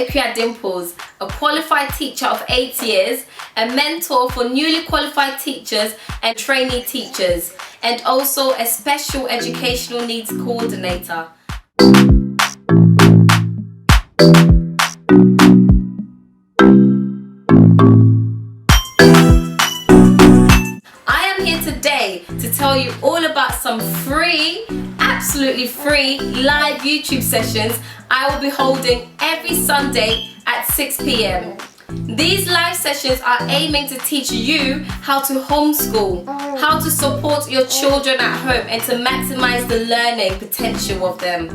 Ekuya Dimples, a qualified teacher of 8 years, a mentor for newly qualified teachers and trainee teachers, and also a special educational needs coordinator. I am here today to tell you all about some free, absolutely free live YouTube sessions I will be holding every Sunday at 6 p.m. These live sessions are aiming to teach you how to homeschool, how to support your children at home and to maximize the learning potential of them.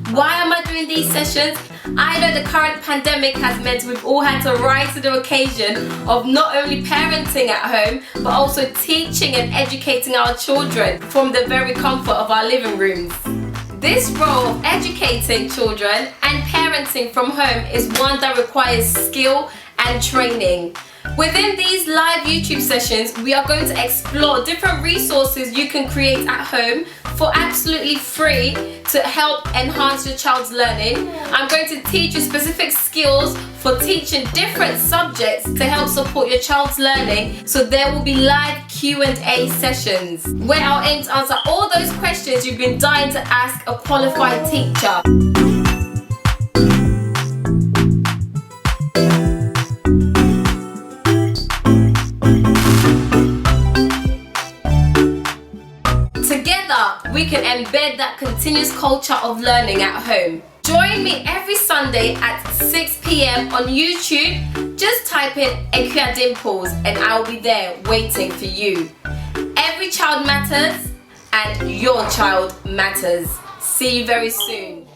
Why am I doing these sessions? I know the current pandemic has meant we've all had to rise to the occasion of not only parenting at home, but also teaching and educating our children from the very comfort of our living rooms. This role of educating children and parenting from home is one that requires skill and training. Within these live YouTube sessions, we are going to explore different resources you can create at home for absolutely free to help enhance your child's learning. I'm going to teach you specific skills for teaching different subjects to help support your child's learning. So there will be live Q&A sessions where I'll aim to answer all those questions you've been dying to ask a qualified teacher. Together, we can embed that continuous culture of learning at home. Join me every Sunday at 6 p.m. on YouTube. Just type in Ekuya Dimples and I'll be there waiting for you. Every child matters and your child matters. See you very soon.